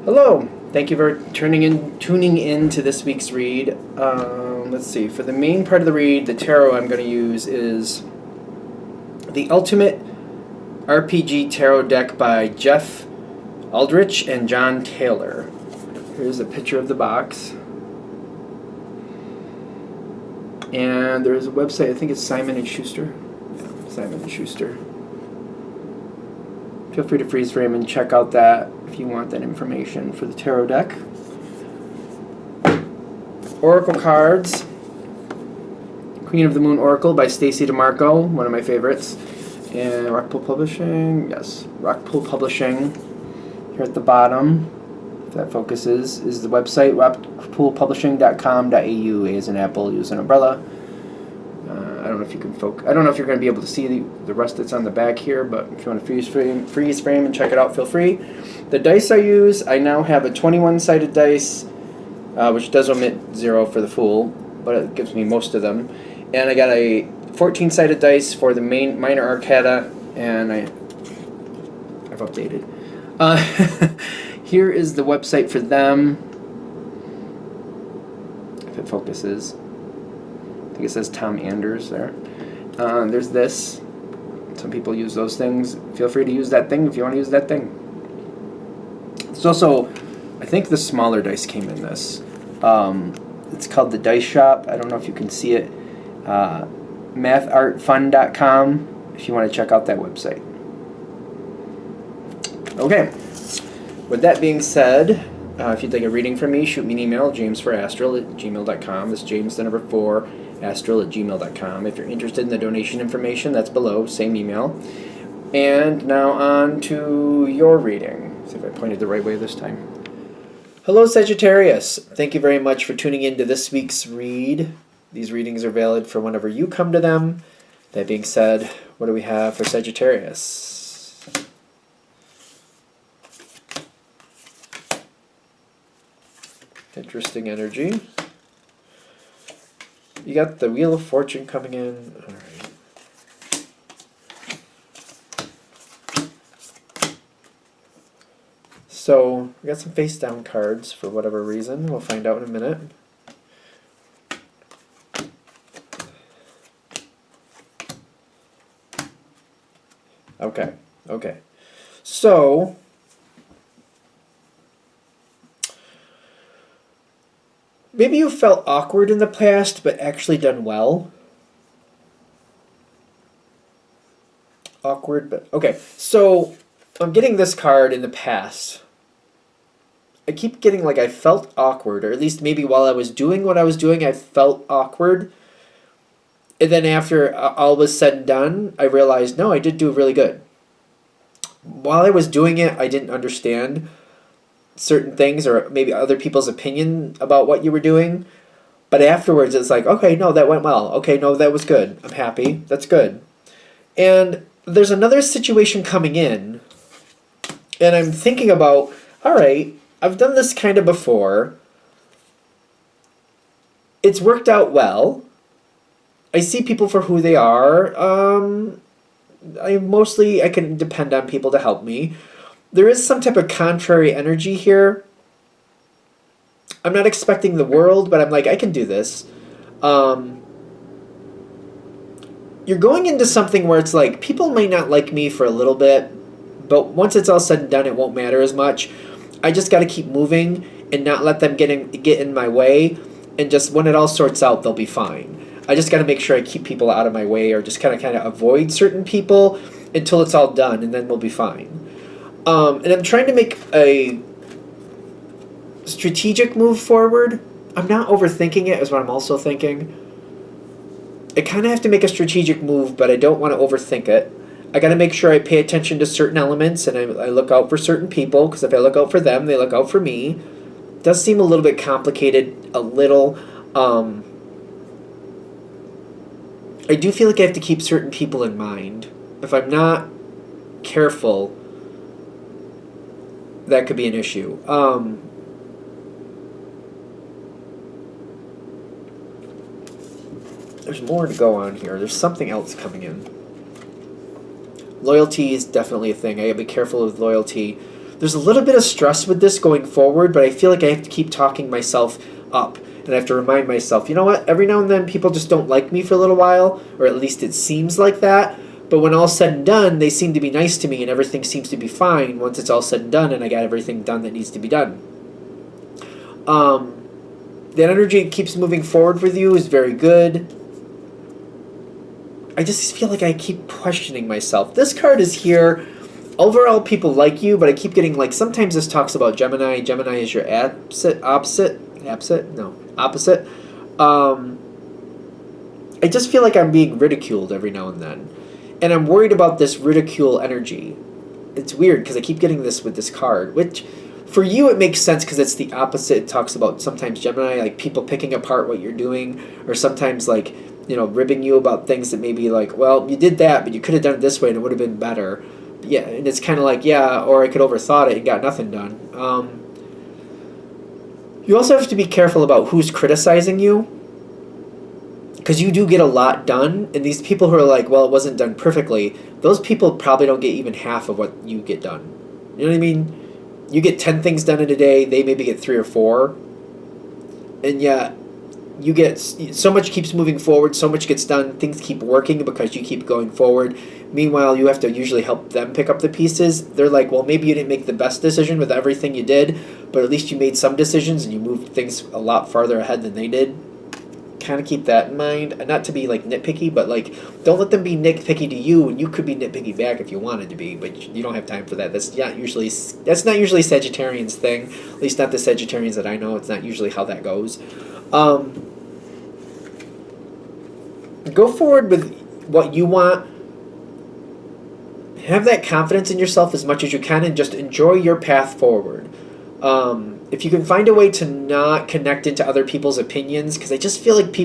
Hello. Thank you for tuning in to this week's read. Let's see. For the main part of the read, the tarot I'm going to use is the Ultimate RPG Tarot deck by Jeff Aldrich and John Taylor. Here's a picture of the box. And there's a website, I think it's Simon & Schuster. Yeah, Simon & Schuster. Feel free to freeze frame and check out that if you want that information for the tarot deck. Oracle cards. Queen of the Moon Oracle by Stacey DeMarco, one of my favorites. And Rockpool Publishing, yes, Rockpool Publishing. Here at the bottom, if that focuses, is the website, rockpoolpublishing.com.au. A as in apple, use an umbrella. I don't know if you can focus. I don't know if you're going to be able to see the rest that's on the back here, but if you want to freeze frame and check it out, feel free. The dice I use, I now have a 21-sided dice, which does omit 0 for the Fool, but it gives me most of them. And I got a 14-sided dice for the minor arcana, and I've updated. Here is the website for them. If it focuses. I think it says Tom Anders there. There's this. Some people use those things. Feel free to use that thing if you want to use that thing. It's also, I think the smaller dice came in this. It's called the Dice Shop. I don't know if you can see it. mathartfun.com if you want to check out that website. Okay. With that being said, if you'd like a reading from me, shoot me an email, jamesforastral@gmail.com. It's James, the number 4, astral@gmail.com. If you're interested in the donation information, that's below, same email. And now on to your reading. See if I pointed the right way this time. Hello, Sagittarius. Thank you very much for tuning in to this week's read. These readings are valid for whenever you come to them. That being said, what do we have for Sagittarius? Interesting energy. You got the Wheel of Fortune coming in. All right. So we got some face down cards for whatever reason. We'll find out in a minute. Okay. So maybe you felt awkward in the past, but actually done well. Awkward, but okay. So I'm getting this card in the past. I keep getting like I felt awkward, or at least maybe while I was doing what I was doing, I felt awkward. And then after all was said and done, I realized, no, I did do really good. While I was doing it, I didn't understand certain things or maybe other people's opinion about what you were doing. But afterwards, it's like, okay, no, that went well. Okay, no, that was good. I'm happy. That's good. And there's another situation coming in, and I'm thinking about, all right, I've done this kind of before. It's worked out well. I see people for who they are. I can depend on people to help me. There is some type of contrary energy here. I'm not expecting the world, but I'm like, I can do this. You're going into something where it's like, people might not like me for a little bit, but once it's all said and done, it won't matter as much. I just got to keep moving and not let them get in my way, and just when it all sorts out, they'll be fine. I just got to make sure I keep people out of my way, or just kind of avoid certain people until it's all done, and then we'll be fine. And I'm trying to make a strategic move forward. I'm not overthinking it, is what I'm also thinking. I kind of have to make a strategic move, but I don't want to overthink it. I got to make sure I pay attention to certain elements, and I look out for certain people, because if I look out for them, they look out for me. It does seem a little bit complicated, a little. I do feel like I have to keep certain people in mind. If I'm not careful, that could be an issue. There's more to go on here. There's something else coming in. Loyalty is definitely a thing. I gotta be careful with loyalty. There's a little bit of stress with this going forward, but I feel like I have to keep talking myself up. And I have to remind myself, you know what, every now and then people just don't like me for a little while, or at least it seems like that. But when all's said and done, they seem to be nice to me and everything seems to be fine once it's all said and done and I got everything done that needs to be done. That energy keeps moving forward with you is very good. I just feel like I keep questioning myself. This card is here. Overall, people like you, but I keep getting like, sometimes this talks about Gemini. Gemini is your opposite. I just feel like I'm being ridiculed every now and then. And I'm worried about this ridicule energy. It's weird because I keep getting this with this card, which for you it makes sense because it's the opposite. It talks about sometimes Gemini, like people picking apart what you're doing, or sometimes like, you know, ribbing you about things that maybe like, well, you did that, but you could have done it this way and it would have been better. Yeah, and it's kind of like, yeah, or I could overthought it and got nothing done. You also have to be careful about who's criticizing you, because you do get a lot done, and these people who are like, well, it wasn't done perfectly, those people probably don't get even half of what you get done. You know what I mean? You get 10 things done in a day, they maybe get 3 or 4, and yet you get so much keeps moving forward, so much gets done, things keep working because you keep going forward. Meanwhile, you have to usually help them pick up the pieces. They're like, well, maybe you didn't make the best decision with everything you did, but at least you made some decisions and you moved things a lot farther ahead than they did. Kind of keep that in mind. And not to be like nitpicky, but like, don't let them be nitpicky to you, and you could be nitpicky back if you wanted to be, but you don't have time for that. That's not usually Sagittarian's thing. At least not the Sagittarians that I know. It's not usually how that goes. Go forward with what you want. Have that confidence in yourself as much as you can, and just enjoy your path forward. If you can find a way to not connect into other people's opinions, because I just feel like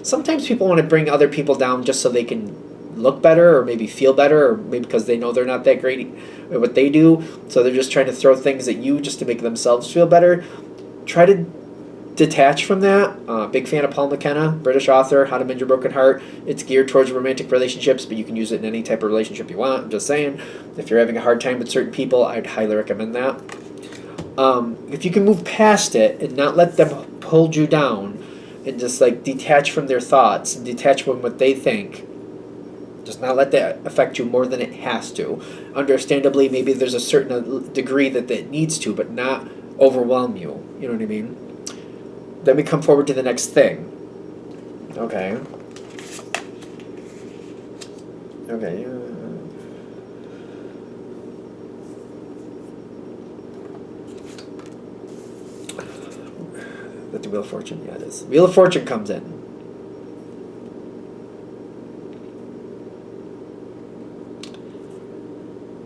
sometimes people want to bring other people down just so they can look better, or maybe feel better, or maybe because they know they're not that great at what they do, so they're just trying to throw things at you just to make themselves feel better. Try to detach from that. Big fan of Paul McKenna, British author, How to Mend Your Broken Heart. It's geared towards romantic relationships, but you can use it in any type of relationship you want. I'm just saying, if you're having a hard time with certain people, I'd highly recommend that. If you can move past it and not let them hold you down, and just like detach from their thoughts and detach from what they think, just not let that affect you more than it has to. Understandably, maybe there's a certain degree that it needs to, but not overwhelm you. You know what I mean? Then we come forward to the next thing. Okay. The Wheel of Fortune, yeah, it is. Wheel of Fortune comes in.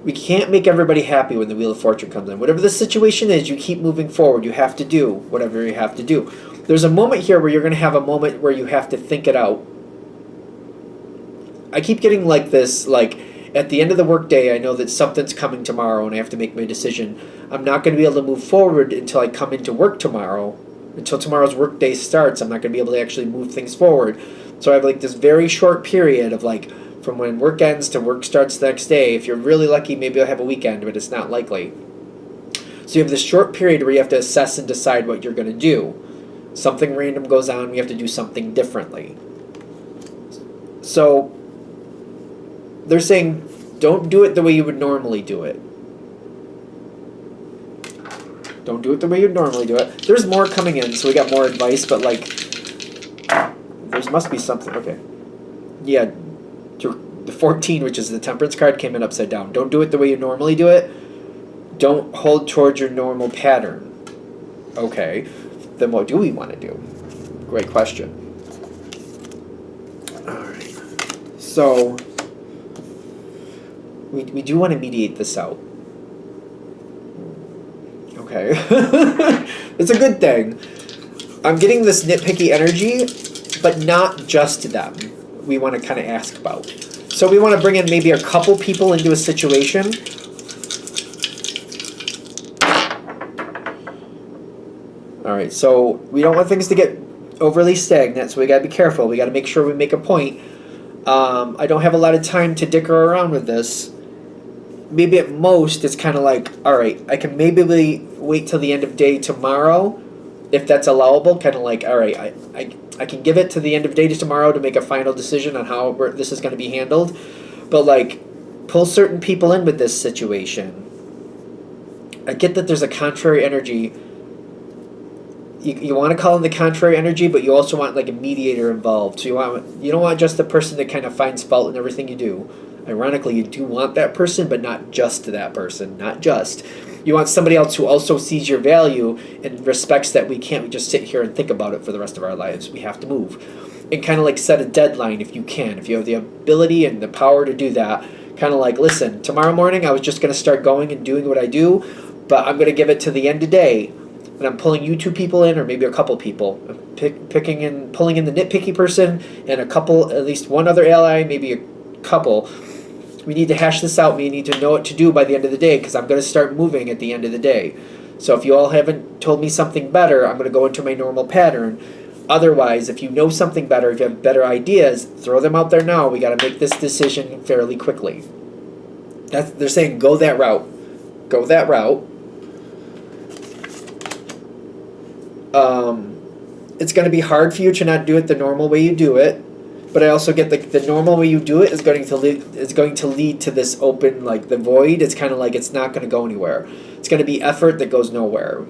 We can't make everybody happy when the Wheel of Fortune comes in. Whatever the situation is, you keep moving forward. You have to do whatever you have to do. There's a moment here where you're going to have a moment where you have to think it out. I keep getting like this, like, at the end of the workday, I know that something's coming tomorrow and I have to make my decision. I'm not going to be able to move forward until I come into work tomorrow. Until tomorrow's workday starts, I'm not going to be able to actually move things forward. So I have like this very short period of like, from when work ends to work starts the next day. If you're really lucky, maybe I'll have a weekend, but it's not likely. So you have this short period where you have to assess and decide what you're going to do. Something random goes on, we have to do something differently. So they're saying, don't do it the way you would normally do it. Don't do it the way you'd normally do it. There's more coming in, so we got more advice, but like, there must be something. Okay. Yeah, the 14, which is the Temperance card, came in upside down. Don't do it the way you normally do it. Don't hold towards your normal pattern. Okay. Then what do we want to do? Great question. Alright. So, we do want to mediate this out. Okay. It's a good thing. I'm getting this nitpicky energy, but not just them. We want to kind of ask about. So we want to bring in maybe a couple people into a situation. Alright, so we don't want things to get overly stagnant, so we got to be careful. We got to make sure we make a point. I don't have a lot of time to dicker around with this. maybe at most it's kind of like, all right, I can maybe wait till the end of day tomorrow, if that's allowable. Kind of like, all right, I can give it to the end of day to tomorrow to make a final decision on how this is going to be handled. But like, pull certain people in with this situation. I get that there's a contrary energy. You want to call in the contrary energy, but you also want like a mediator involved. So you don't want just the person that kind of finds fault in everything you do. Ironically, you do want that person, but not just that person. Not just. You want somebody else who also sees your value and respects that we can't just sit here and think about it for the rest of our lives. We have to move. And kind of like set a deadline if you can. If you have the ability and the power to do that. Kind of like, listen, tomorrow morning I was just going to start going and doing what I do, but I'm going to give it to the end of day. And I'm pulling you 2 people in, or maybe a couple people. I'm pulling in the nitpicky person and a couple, at least one other ally, maybe a couple. We need to hash this out. We need to know what to do by the end of the day, because I'm going to start moving at the end of the day. So if you all haven't told me something better, I'm going to go into my normal pattern. Otherwise, if you know something better, if you have better ideas, throw them out there now. We got to make this decision fairly quickly. They're saying go that route. Go that route. It's going to be hard for you to not do it the normal way you do it, but I also get the normal way you do it is going to lead to this open, like the void. It's kind of like it's not going to go anywhere. It's going to be effort that goes nowhere.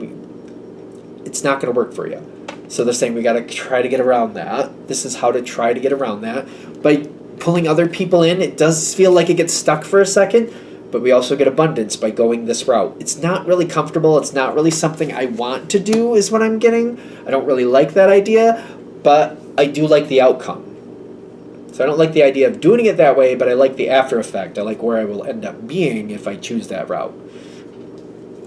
It's not going to work for you. So they're saying we got to try to get around that. This is how to try to get around that. By pulling other people in, it does feel like it gets stuck for a second, but we also get abundance by going this route. It's not really comfortable. It's not really something I want to do is what I'm getting. I don't really like that idea, but I do like the outcome. So I don't like the idea of doing it that way, but I like the after effect. I like where I will end up being if I choose that route.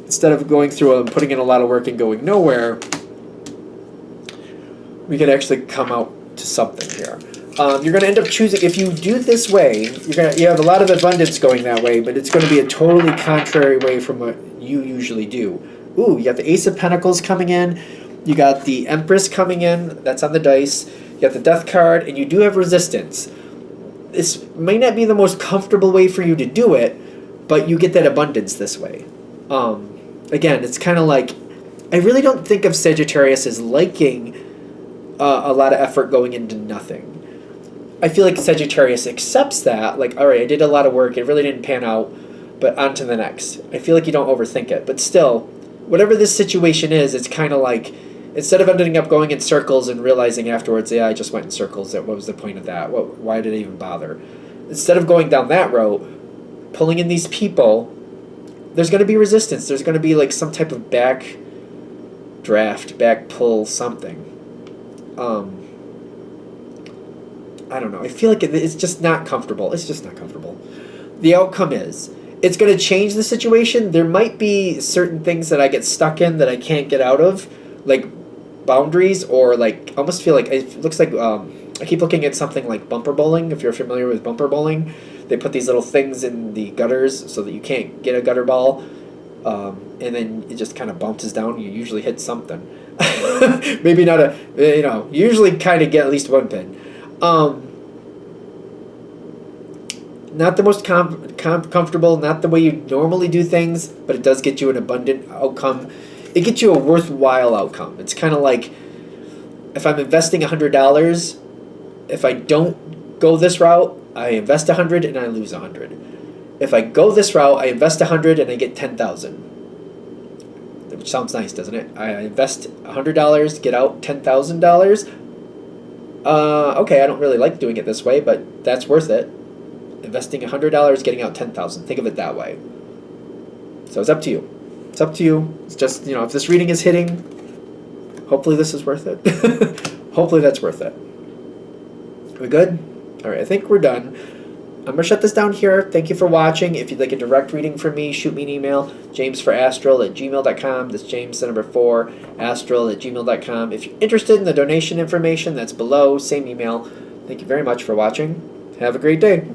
Instead of going through and putting in a lot of work and going nowhere, we could actually come out to something here. You're going to end up choosing, if you do this way, you have a lot of abundance going that way, but it's going to be a totally contrary way from what you usually do. Ooh, you got the Ace of Pentacles coming in. You got the Empress coming in. That's on the dice. You got the Death card, and you do have resistance. This may not be the most comfortable way for you to do it, but you get that abundance this way. Again, it's kind of like, I really don't think of Sagittarius as liking a lot of effort going into nothing. I feel like Sagittarius accepts that, like, all right, I did a lot of work, it really didn't pan out, but on to the next. I feel like you don't overthink it, but still, whatever this situation is, it's kind of like, instead of ending up going in circles and realizing afterwards, yeah, I just went in circles, what was the point of that? Why did I even bother? Instead of going down that road, pulling in these people, there's going to be resistance. There's going to be like some type of back draft, back pull, something. I don't know. I feel like it's just not comfortable. It's just not comfortable. The outcome is, it's going to change the situation. There might be certain things that I get stuck in that I can't get out of, like boundaries, or like, almost feel like, it looks like, I keep looking at something like bumper bowling. If you're familiar with bumper bowling, they put these little things in the gutters so that you can't get a gutter ball. And then it just kind of bounces down. You usually hit something. Maybe not you usually kind of get at least one pin. Not the most comfortable, not the way you normally do things, but it does get you an abundant outcome. It gets you a worthwhile outcome. It's kind of like, if I'm investing $100, if I don't go this route, I invest $100 and I lose $100. If I go this route, I invest $100 and I get $10,000. Which sounds nice, doesn't it? I invest $100, get out $10,000. Okay, I don't really like doing it this way, but that's worth it. Investing $100, getting out $10,000. Think of it that way. So it's up to you. It's up to you. It's just, if this reading is hitting, hopefully this is worth it. Hopefully that's worth it. Are we good? All right, I think we're done. I'm going to shut this down here. Thank you for watching. If you'd like a direct reading from me, shoot me an email, jamesforastral@gmail.com. That's James, the number 4, astral@gmail.com. If you're interested in the donation information, that's below. Same email. Thank you very much for watching. Have a great day.